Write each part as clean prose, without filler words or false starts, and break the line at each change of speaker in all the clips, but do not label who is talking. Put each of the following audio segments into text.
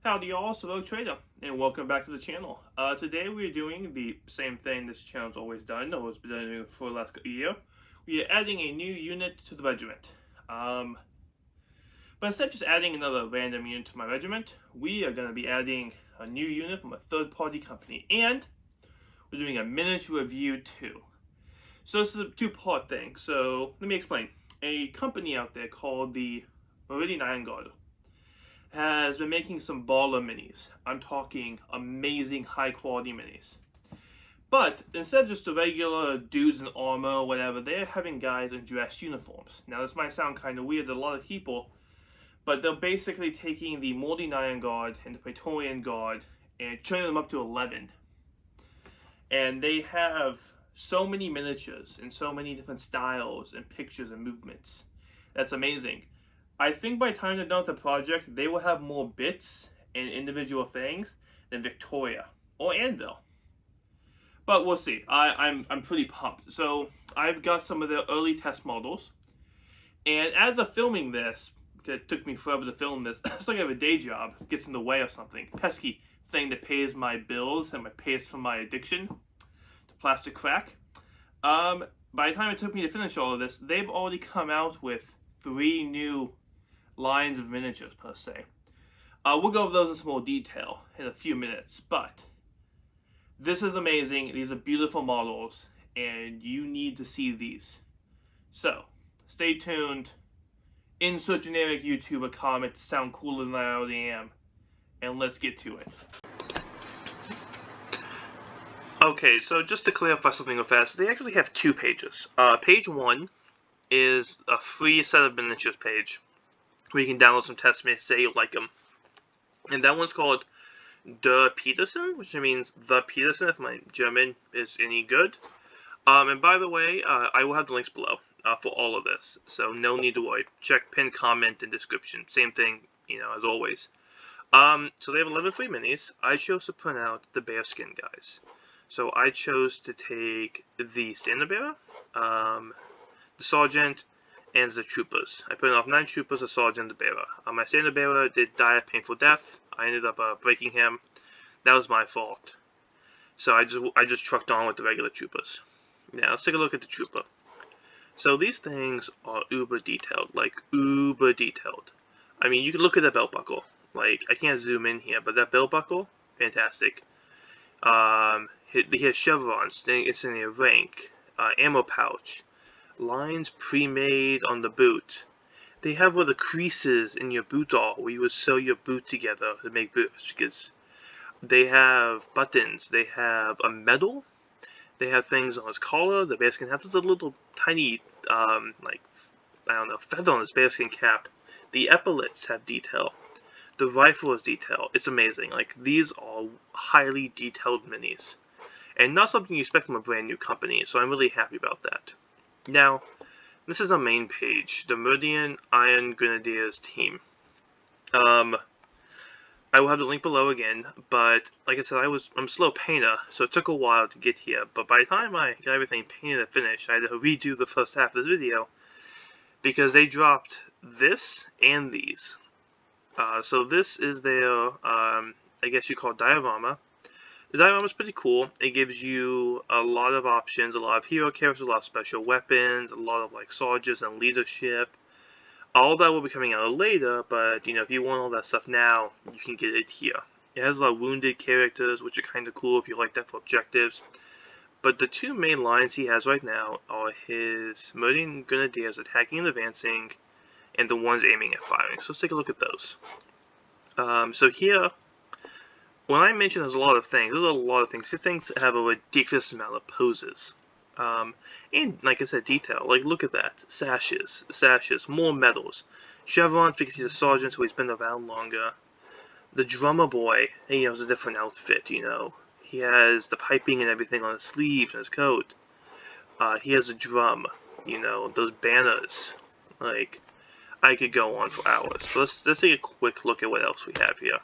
Howdy y'all, Solo Trader, and welcome back to the channel. Today we're doing the same thing this channel's always done, or has been doing for the last year. We are adding a new unit to the regiment. But instead of just adding another random unit to my regiment, we are going to be adding a new unit from a third-party company, and we're doing a miniature review too. So this is a two-part thing, so let me explain. A company out there called the Meridian Iron Grenadiers has been making some baller minis. I'm talking amazing high quality minis. But instead of just the regular dudes in armor or whatever, they're having guys in dress uniforms. Now this might sound kind of weird to a lot of people, but they're basically taking the Meridian Iron Guard and the Praetorian Guard and turning them up to 11. And they have so many miniatures and so many different styles and pictures and movements. That's amazing. I think by the time they're done with the project, they will have more bits and individual things than Victoria or Anvil. But we'll see. I'm pretty pumped. So I've got some of the early test models, and as of filming this, it took me forever to film this. It's like I have a day job, gets in the way of something, pesky thing that pays my bills and pays for my addiction to plastic crack. By the time it took me to finish all of this, they've already come out with 3 new lines of miniatures per se. We'll go over those in some more detail in a few minutes, but this is amazing. These are beautiful models, and you need to see these. So, stay tuned. Insert generic YouTuber comment to sound cooler than I already am, and let's get to it. Okay, so just to clarify something real fast, they actually have 2 pages. Page 1 is a free set of miniatures page, where you can download some test minis, say you like them. And that one's called Der Peterson, which means the Peterson, if my German is any good. And by the way, I will have the links below for all of this, so no need to worry. Check pinned comment and description. Same thing, as always. So they have 11 free minis. I chose to print out the bearskin guys. So I chose to take the standard bearer, the sergeant, and the troopers. I put off 9 troopers, a sergeant, and a bearer. My standard bearer did die a painful death. I ended up breaking him. That was my fault. So I just trucked on with the regular troopers. Now let's take a look at the trooper. So these things are uber detailed, like uber detailed. I mean, you can look at the belt buckle. Like, I can't zoom in here, but that belt buckle, fantastic. He has chevrons. It's in a rank, ammo pouch. Lines pre-made on the boot. They have where the creases in your boot are, where you would sew your boot together to make boots. Because they have buttons. They have a medal. They have things on his collar. The bearskin has this little tiny, feather on his bearskin cap. The epaulets have detail. The rifle is detailed. It's amazing. Like, these are highly detailed minis, and not something you expect from a brand new company. So I'm really happy about that. Now, this is the main page, the Meridian Iron Grenadiers Team. I will have the link below again, but like I said, I'm a slow painter, so it took a while to get here. But by the time I got everything painted and finished, I had to redo the first half of this video, because they dropped this and these. So this is their, I guess you call it diorama. The diorama is pretty cool. It gives you a lot of options, a lot of hero characters, a lot of special weapons, a lot of like sergeants and leadership. All that will be coming out later, but if you want all that stuff now, you can get it here. It has a lot of wounded characters, which are kind of cool if you like that for objectives. But the 2 main lines he has right now are his Meridian Grenadiers attacking and advancing, and the ones aiming and firing. So let's take a look at those. So here, when I mention there's a lot of things, These things have a ridiculous amount of poses. And like I said, detail. Like, look at that. Sashes, more medals. Chevrons because he's a sergeant, so he's been around longer. The drummer boy, has a different outfit, He has the piping and everything on his sleeves and his coat. He has a drum, those banners. Like, I could go on for hours. But let's take a quick look at what else we have here.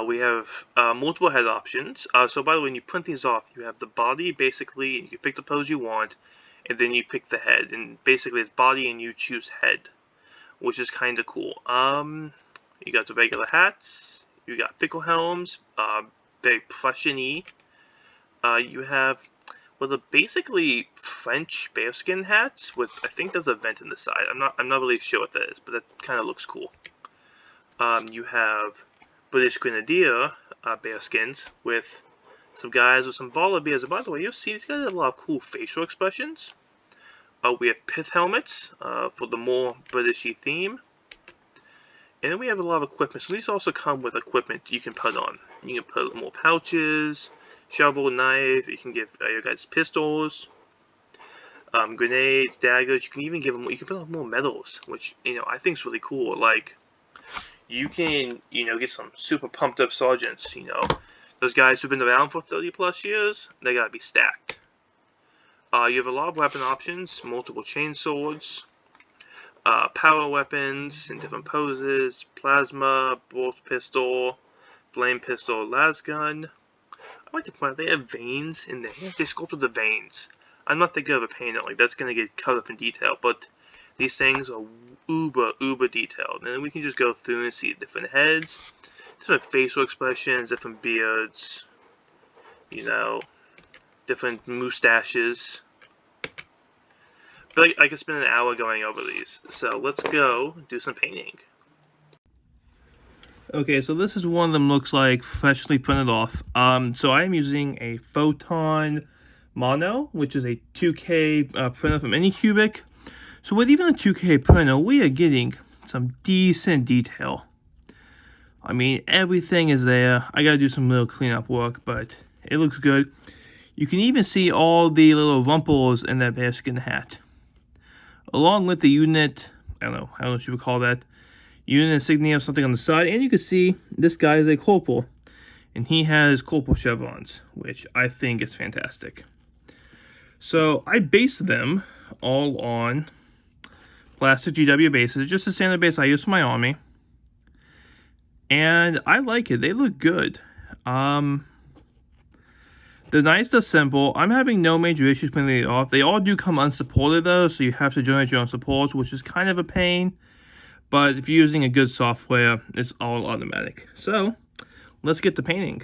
We have multiple head options. So by the way, when you print these off, you have the body, basically, you can pick the pose you want, and then you pick the head. And basically it's body and you choose head, which is kind of cool. You got the regular hats. You got pickle helms, very Prussian-y. You have, well, the basically French bearskin hats with, I think there's a vent in the side. I'm not really sure what that is, but that kind of looks cool. You have British Grenadier bearskins with some guys with some baller beards. And by the way, you'll see these guys have a lot of cool facial expressions. We have pith helmets for the more Britishy theme. And then we have a lot of equipment. So these also come with equipment you can put on. You can put more pouches, shovel, knife. You can give your guys pistols, grenades, daggers. You can even give them. You can put on more medals, which I think is really cool. Like you can get some super pumped up sergeants. Those guys who've been around for 30 plus years. They gotta be stacked. You have a lot of weapon options, multiple chain swords, power weapons in different poses, plasma, bolt pistol, flame pistol, las gun. I like to point out they have veins in their hands. They sculpted the veins. I'm not that good of a painter. Like that's gonna get cut up in detail, but these things are uber detailed. And then we can just go through and see different heads, different facial expressions, different beards, different mustaches. But I could spend an hour going over these. So let's go do some painting. Okay, so this is one of them looks like freshly printed off. So I'm using a Photon Mono, which is a 2K printer from Anycubic. So with even a 2K printer, we are getting some decent detail. I mean, everything is there. I gotta do some little cleanup work, but it looks good. You can even see all the little rumples in that bearskin hat. Along with the unit, I don't know what you would call that, unit insignia or something on the side. And you can see this guy is a corporal. And he has corporal chevrons, which I think is fantastic. So I based them all on plastic GW bases, just the standard base I use for my army. And I like it. They look good. They're nice, they're simple. I'm having no major issues printing it off. They all do come unsupported though, so you have to generate your own supports, which is kind of a pain. But if you're using a good software, it's all automatic. So, let's get to painting.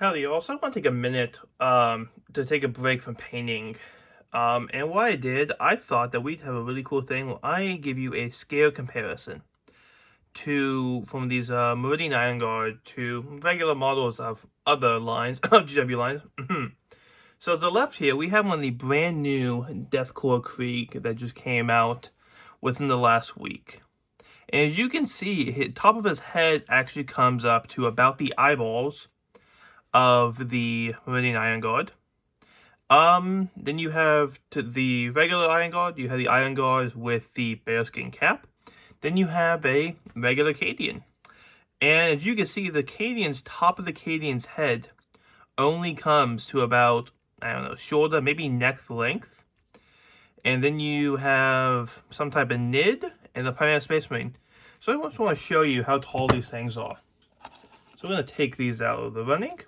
Howdy, also want to take a minute to take a break from painting. And what I did, I thought that we'd have a really cool thing where I give you a scale comparison from these Meridian Iron Guard to regular models of other lines, GW lines. So to the left here, we have one of the brand new Deathcore Krieg that just came out within the last week. And as you can see, the top of his head actually comes up to about the eyeballs of the Meridian Iron Guard. Then you have to the regular Iron Guard, you have the Iron Guard with the bearskin cap. Then you have a regular Cadian. And as you can see, the Cadian's top of the Cadian's head only comes to about, I don't know, shoulder, maybe neck length. And then you have some type of NID and the Primary Space Marine. So I just want to show you how tall these things are. So we're going to take these out of the running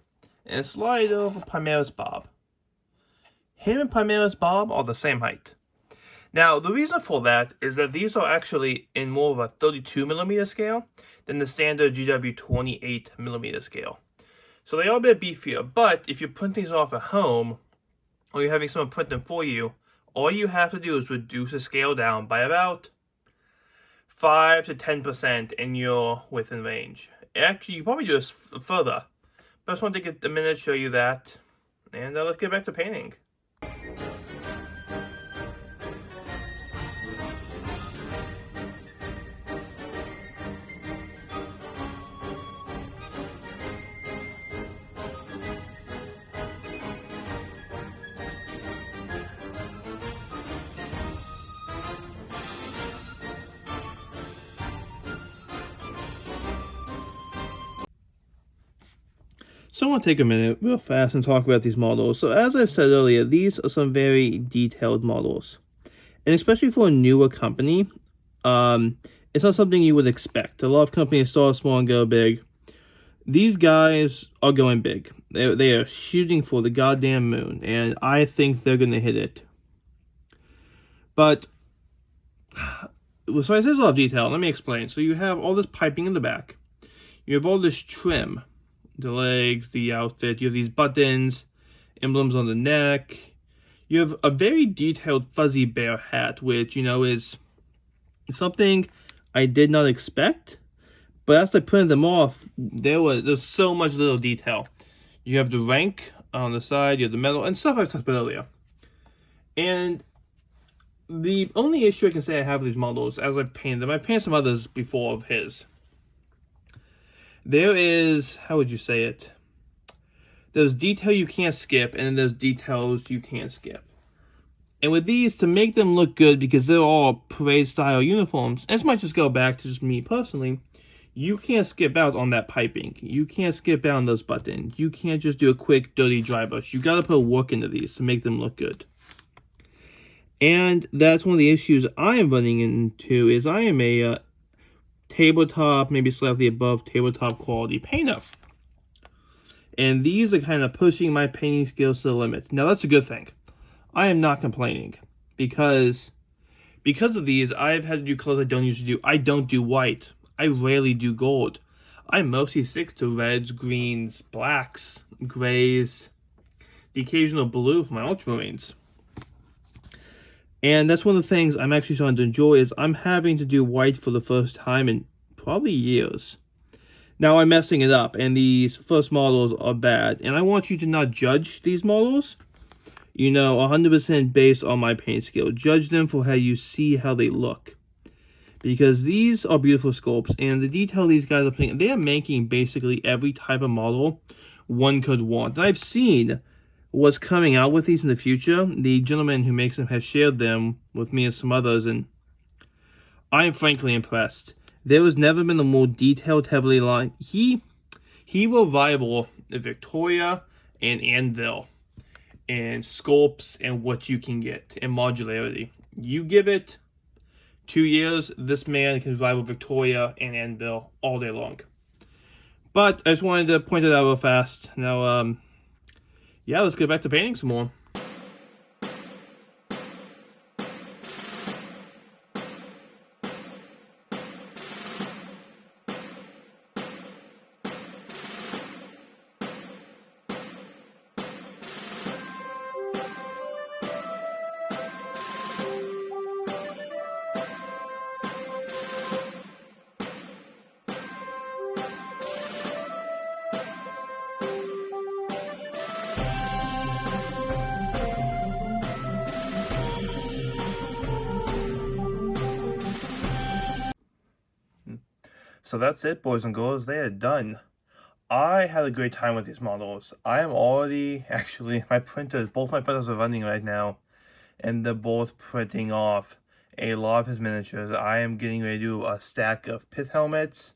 and slide over Primaris Bob. Him and Primaris Bob are the same height. Now, the reason for that is that these are actually in more of a 32mm scale than the standard GW 28mm scale. So they are a bit beefier, but if you're printing these off at home, or you're having someone print them for you, all you have to do is reduce the scale down by about 5 to 10% and you're within range. Actually, you probably do this further. But I just want to take a minute to show you that. And let's get back to painting.
So I want to take a minute real fast and talk about these models. So as I've said earlier, these are some very detailed models. And especially for a newer company, it's not something you would expect. A lot of companies start small and go big. These guys are going big. They are shooting for the goddamn moon, and I think they're going to hit it. But, so I said there's a lot of detail. Let me explain. So you have all this piping in the back. You have all this trim. The legs, the outfit. You have these buttons, emblems on the neck. You have a very detailed fuzzy bear hat, which, you know, is something I did not expect. But as I printed them off, there's so much little detail. You have the rank on the side, you have the medal, and stuff I talked about earlier. And the only issue I can say I have with these models, as I've painted them, I've painted some others before of his. There is, how would you say it? There's detail you can't skip, and then there's details you can't skip. And with these, to make them look good, because they're all parade-style uniforms, and this might just go back to just me personally, you can't skip out on that piping. You can't skip out on those buttons. You can't just do a quick, dirty dry brush. You gotta put work into these to make them look good. And that's one of the issues I am running into, is I am a tabletop, maybe slightly above tabletop quality painter. And these are kind of pushing my painting skills to the limit. Now that's a good thing. I am not complaining, because of these, I've had to do colors I don't usually do. I don't do white. I rarely do gold. I mostly stick to reds, greens, blacks, grays, the occasional blue for my ultramarines. And that's one of the things I'm actually starting to enjoy, is I'm having to do white for the first time in probably years. Now I'm messing it up, and these first models are bad. And I want you to not judge these models, you know, 100% based on my paint skill. Judge them for how you see how they look. Because these are beautiful sculpts, and the detail these guys are putting, they are making basically every type of model one could want. And I've seen what's coming out with these in the future. The gentleman who makes them has shared them with me and some others, and I am frankly impressed. There has never been a more detailed, heavily lined. He will rival Victoria and Anvil and sculpts and what you can get in modularity. You give it 2 years, this man can rival Victoria and Anvil all day long. But I just wanted to point it out real fast. Now, yeah, let's get back to painting some more. So that's it, boys and girls. They are done. I had a great time with these models. I am already, actually, both my printers are running right now, and they're both printing off a lot of his miniatures. I am getting ready to do a stack of pith helmets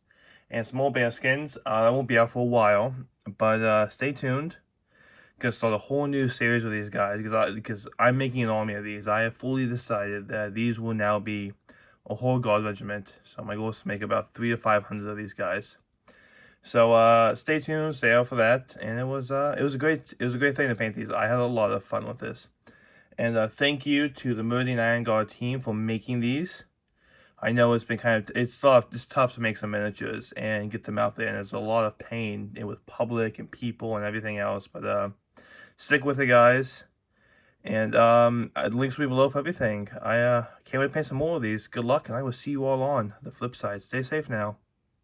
and small bear skins. That won't be out for a while, but stay tuned. Gonna start a whole new series with these guys, because I'm making an army of these. I have fully decided that these will now be a whole guard regiment. So my goal is to make about 300 to 500 of these guys. So stay tuned, stay out for that. And it was a great thing to paint these. I had a lot of fun with this. And thank you to the Meridian Iron Guard team for making these. I know it's been it's tough to make some miniatures and get them out there, and there's a lot of pain with public and people and everything else. But stick with it, guys. And links will be below for everything. I can't wait to paint some more of these. Good luck, and I will see you all on the flip side. Stay safe now.